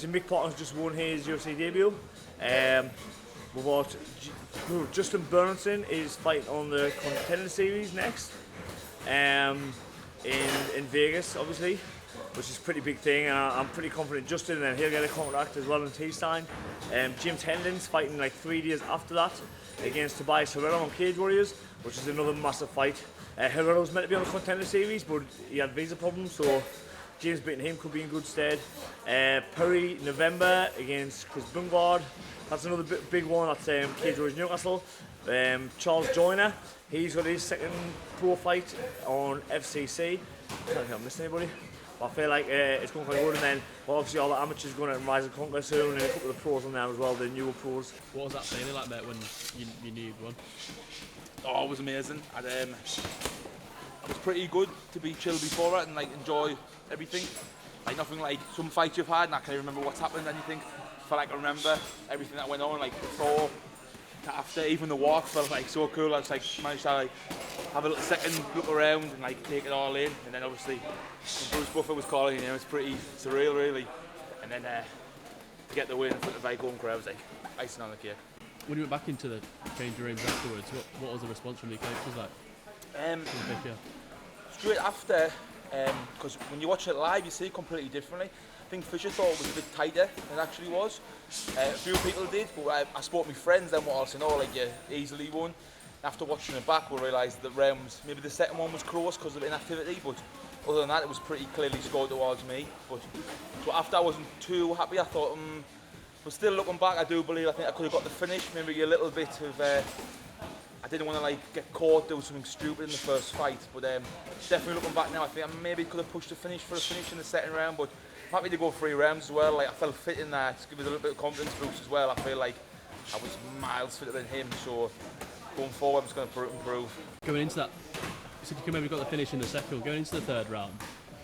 Mick Parkin's just won his UFC debut. We've got Justin Bernson is fighting on the Contender Series next in Vegas, obviously, which is a pretty big thing. I'm pretty confident Justin, and then he'll get a contract as well in T-Stein. James Hendin's fighting like 3 days after that against Tobias Herrero on Cage Warriors, which is another massive fight. Herrero's meant to be on the Contender Series, but he had visa problems, so James beating him could be in good stead. Perry November against Chris Bungard. That's another big one. That's Cage Warriors Newcastle. Charles Joyner. He's got his second pro fight on FCC. I don't think I'm missing anybody. But I feel like it's going quite good. And then obviously all the amateurs going out and Rise and Conquer soon, and a couple of the pros on there as well, the newer pros. What was that feeling like, mate, when you knew you'd won? Oh, it was amazing. It was pretty good to be chill before it and like enjoy everything. Like nothing like some fights you've had and I can't remember what's happened and you think, I felt like I remember everything that went on, like before, after, even the walk felt like so cool. I was like managed to like have a little second look around and like take it all in, and then obviously when Bruce Buffer was calling, you know, it's pretty surreal really. And then to get the win in front of a very home crowd was like icing on the cake. When you went back into the change rooms afterwards, what was the response from the coaches like? Straight after, because when you watch it live, you see it completely differently. I think Fisher thought it was a bit tighter than it actually was. A few people did, but I spoke to my friends then what else, you know, like you easily won. After watching it back, we realised that rounds, maybe the second one was close because of inactivity, but other than that, it was pretty clearly scored towards me. But so after I wasn't too happy, I thought, but still looking back, I do believe I think I could have got the finish. Maybe a little bit of. I didn't want to like get caught doing something stupid in the first fight, but definitely looking back now, I think I maybe could have pushed the finish for a finish in the second round. But I'm happy to go 3 rounds as well. Like I felt fit in that, to give us a little bit of confidence boost as well. I feel like I was miles fitter than him, so going forward, I'm just going to improve. Going into that, you said you can maybe got the finish in the second. Going into the third round,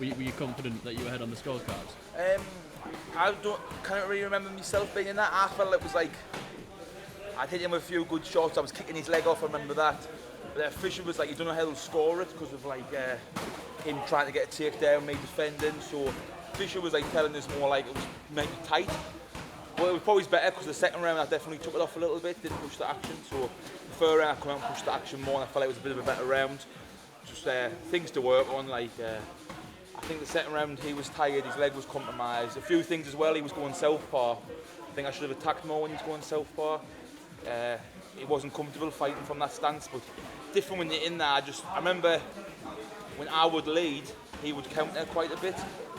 were you confident that you were ahead on the scorecards? I can't really remember myself being in that. I felt it was like I'd hit him with a few good shots. I was kicking his leg off. I remember that. But Fisher was like, you don't know how he'll score it because of like him trying to get a takedown, me defending. So Fisher was like telling us more like it was maybe tight. But it was probably better because the second round I definitely took it off a little bit, didn't push the action. So the third round I come out and pushed the action more, and I felt like it was a bit of a better round. Just things to work on. Like I think the second round he was tired, his leg was compromised. A few things as well. He was going southpaw. I think I should have attacked more when he was going southpaw. He wasn't comfortable fighting from that stance, but different when you're in there. I remember when I would lead, he would counter quite a bit.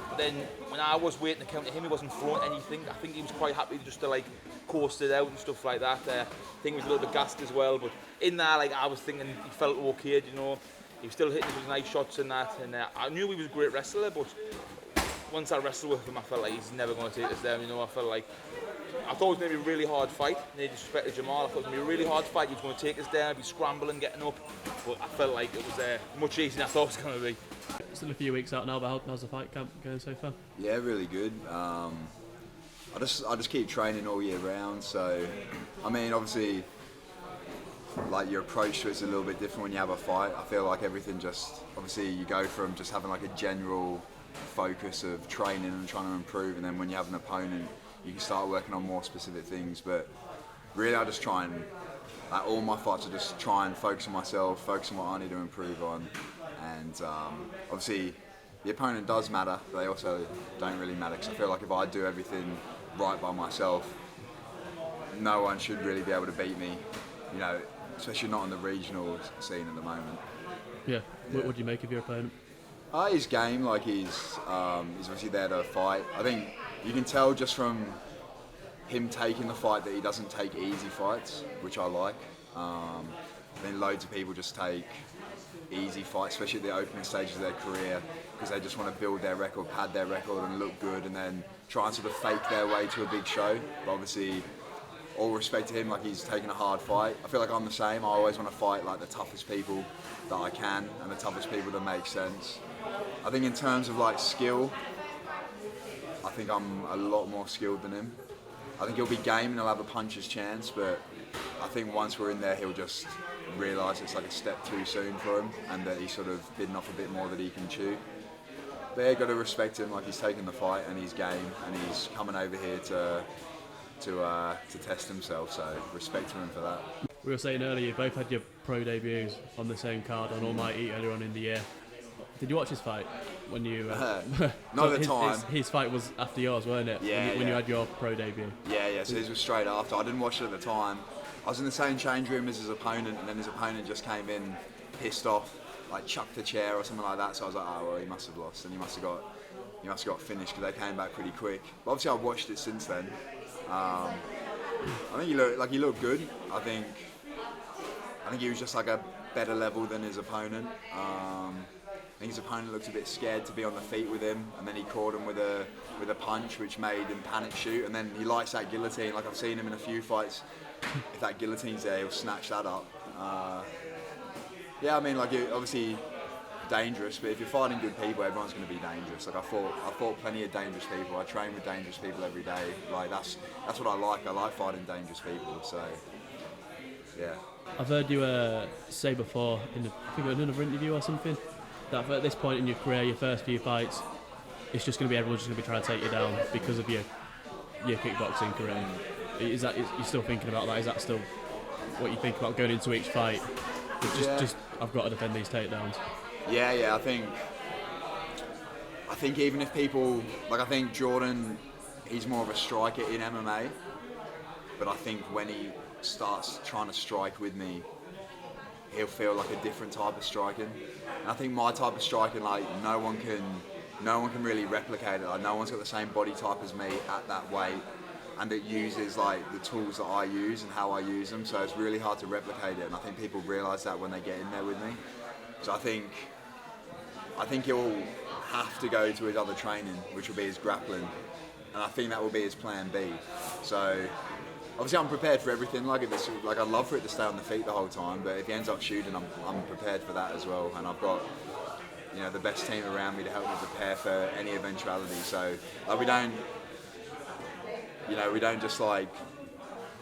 But then when I was waiting to counter him, he wasn't throwing anything. I think he was quite happy just to like coast it out and stuff like that. I think he was a little bit gassed as well. But in there, like I was thinking, he felt okay, you know. He was still hitting those nice shots and that. And I knew he was a great wrestler, but once I wrestled with him, I felt like he's never going to take us down. You know, I thought it was going to be a really hard fight. No disrespect to Jamal, I thought it was going to be a really hard fight. He was going to take us down, be scrambling, getting up. But I felt like it was much easier than I thought it was going to be. Still a few weeks out now, but how's the fight camp going so far? Yeah, really good. I just keep training all year round. So, I mean, obviously, like your approach to it's a little bit different when you have a fight. I feel like everything obviously you go from just having like a general focus of training and trying to improve, and then when you have an opponent, you can start working on more specific things. But really, I just try and, like all my fights, I just try and focus on myself, focus on what I need to improve on. And obviously, the opponent does matter, but they also don't really matter, because I feel like if I do everything right by myself, no one should really be able to beat me, you know, especially not in the regional scene at the moment. Yeah. What do you make of your opponent? His game, like he's obviously there to fight. I think you can tell just from him taking the fight that he doesn't take easy fights, which I like. I think loads of people just take easy fights, especially at the opening stages of their career, because they just want to build their record, pad their record and look good, and then try and sort of fake their way to a big show. But obviously, all respect to him, like he's taking a hard fight. I feel like I'm the same. I always want to fight like the toughest people that I can and the toughest people that make sense. I think in terms of like skill, I think I'm a lot more skilled than him. I think he'll be game and he'll have a puncher's chance, but I think once we're in there, he'll just realise it's like a step too soon for him, and that he's sort of bitten off a bit more that he can chew. But yeah, got to respect him. Like, he's taking the fight and he's game, and he's coming over here to test himself. So respect to him for that. We were saying earlier, you both had your pro debuts on the same card on Almighty earlier on in the year. Did you watch his fight when you? Not at the time. His fight was after yours, weren't it? Yeah. When you had your pro debut. Yeah. So his was straight after. I didn't watch it at the time. I was in the same change room as his opponent, and then his opponent just came in, pissed off, like chucked a chair or something like that. So I was like, oh well, he must have lost, and he must have got finished because they came back pretty quick. But obviously, I've watched it since then. I think he looked good. I think he was just like a better level than his opponent. I think his opponent looked a bit scared to be on the feet with him, and then he caught him with a punch, which made him panic shoot. And then he likes that guillotine. Like, I've seen him in a few fights. If that guillotine's there, he'll snatch that up. Yeah, I mean, like, obviously dangerous, but if you're fighting good people, everyone's going to be dangerous. Like, I fought plenty of dangerous people. I train with dangerous people every day. Like, that's what I like. I like fighting dangerous people. So, yeah. I've heard you say before in another interview or something that at this point in your career, your first few fights, it's just going to be everyone's just going to be trying to take you down because of your kickboxing career. Is that you're still thinking about that? Is that still what you think about going into each fight? Just I've got to defend these takedowns. Yeah. I think even if people like, I think Jordan, he's more of a striker in MMA, but I think when he starts trying to strike with me, he'll feel like a different type of striking. And I think my type of striking, like, no one can really replicate it. Like, no one's got the same body type as me at that weight, and it uses like the tools that I use and how I use them. So it's really hard to replicate it. And I think people realise that when they get in there with me. So I think he'll have to go to his other training, which will be his grappling, and I think that will be his plan B. So obviously I'm prepared for everything. Like, I'd love for it to stay on the feet the whole time, but if he ends up shooting, I'm prepared for that as well. And I've got, the best team around me to help me prepare for any eventuality. So like, we don't just like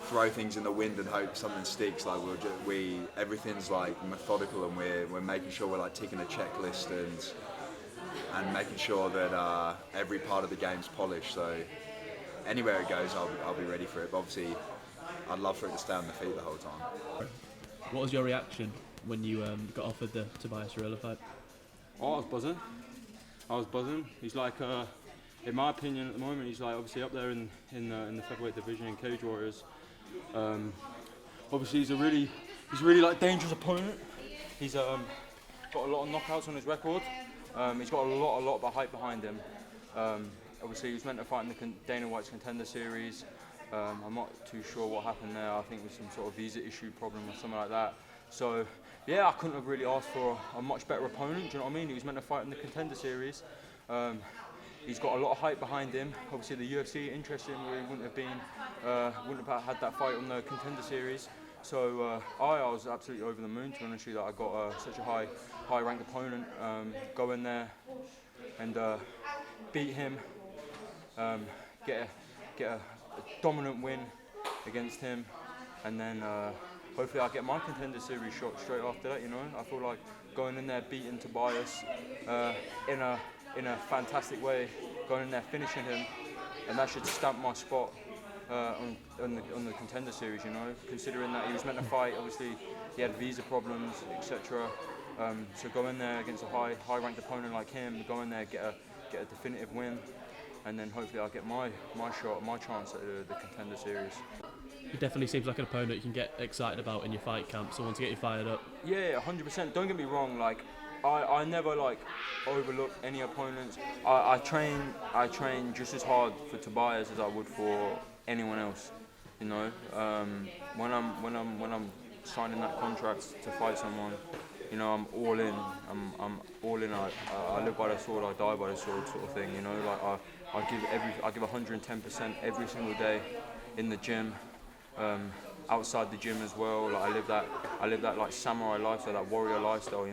throw things in the wind and hope something sticks. Like, everything's like methodical, and we're making sure we're like ticking a checklist and making sure that every part of the game's polished. So anywhere it goes, I'll be ready for it. But obviously, I'd love for it to stay on the feet the whole time. What was your reaction when you got offered the Tobias Arilla fight? Oh, I was buzzing. He's like, in my opinion, at the moment, he's like obviously up there in the featherweight division in Cage Warriors. Obviously, he's really like dangerous opponent. He's got a lot of knockouts on his record. He's got a lot of hype behind him. Obviously, he was meant to fight in the Dana White's Contender Series. I'm not too sure what happened there. I think it was some sort of visa issue problem or something like that. So, yeah, I couldn't have really asked for a much better opponent. Do you know what I mean? He was meant to fight in the Contender Series. He's got a lot of hype behind him. Obviously, the UFC interested him, where he wouldn't have had that fight on the Contender Series. So I was absolutely over the moon, to be honest with you, that I got such a high-ranked opponent. Go in there and beat him, get a dominant win against him, and then hopefully I get my Contender Series shot straight after that. I feel like going in there, beating Tobias in a fantastic way, going in there, finishing him, and that should stamp my spot on the Contender Series. Considering that he was meant to fight, obviously he had visa problems, etc. So go in there against a high-ranked opponent like him, go in there, get a definitive win, and then hopefully I'll get my shot, my chance at the Contender Series. He definitely seems like an opponent you can get excited about in your fight camp, someone to get you fired up. Yeah, 100%. Don't get me wrong, like, I never like overlook any opponents. I train just as hard for Tobias as I would for anyone else. When I'm signing that contract to fight someone, I'm all in. I'm all in. I live by the sword, I die by the sword, sort of thing. I give 110% every single day in the gym, outside the gym as well. Like, I live that like samurai lifestyle, that warrior lifestyle.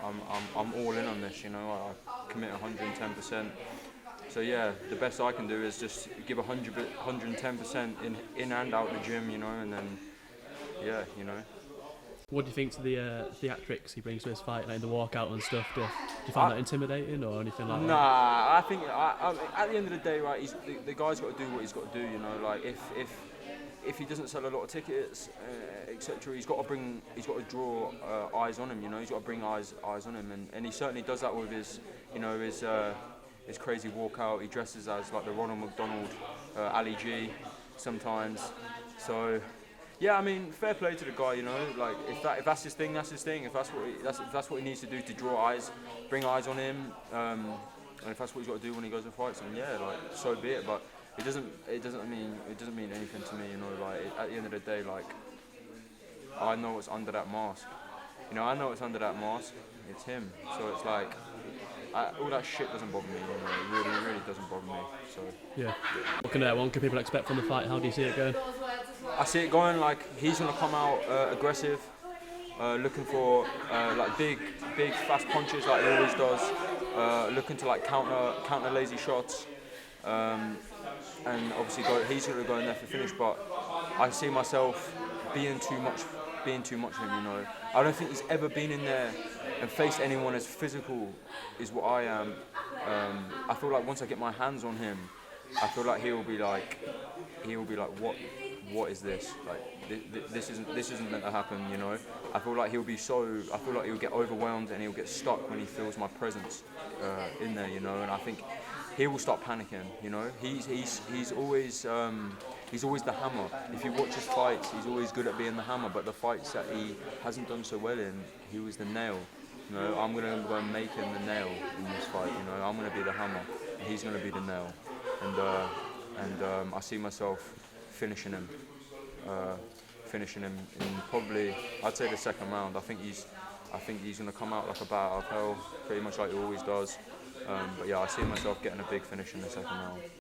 I'm all in on this. I commit 110%. So yeah, the best I can do is just give 110% in and out the gym. And then yeah. What do you think to the theatrics he brings to his fight, like in the walkout and stuff? Do you find that intimidating or anything like that? Nah, I think at the end of the day, right, the guy's got to do what he's got to do. You know, like if he doesn't sell a lot of tickets, etc., he's got to draw eyes on him. You know, he's got to bring eyes on him, and he certainly does that with his, you know, his crazy walkout. He dresses as like the Ronald McDonald, Ali G, sometimes. So. Yeah, I mean, fair play to the guy, you know. Like, if that's his thing, that's his thing. If that's what he needs to do to draw eyes, bring eyes on him, and if that's what he's got to do when he goes and fights, then yeah, like, so be it. But it doesn't mean anything to me, you know. Like, at the end of the day, like, I know what's under that mask. You know, I know what's under that mask. It's him. So it's like, all that shit doesn't bother me. You know, it really doesn't bother me. So yeah. What can people expect from the fight? How do you see it going? I see it going like he's going to come out aggressive, looking for like big fast punches like he always does, looking to like counter lazy shots, and obviously he's going to go in there for finish. But I see myself being too much for him. You know, I don't think he's ever been in there and faced anyone as physical as what I am. I feel like once I get my hands on him, I feel like he'll be like what is this? Like this isn't meant to happen, you know. I feel like he'll get overwhelmed and he'll get stuck when he feels my presence in there, you know. And I think he will start panicking, you know. He's always the hammer. If you watch his fights, he's always good at being the hammer. But the fights that he hasn't done so well in, he was the nail. You know, I'm gonna go and make him the nail in this fight. You know, I'm gonna be the hammer, and he's gonna be the nail. And I see myself finishing him in probably, I'd say, the second round. I think he's going to come out like a bat out of hell, pretty much like he always does. But yeah, I see myself getting a big finish in the second round.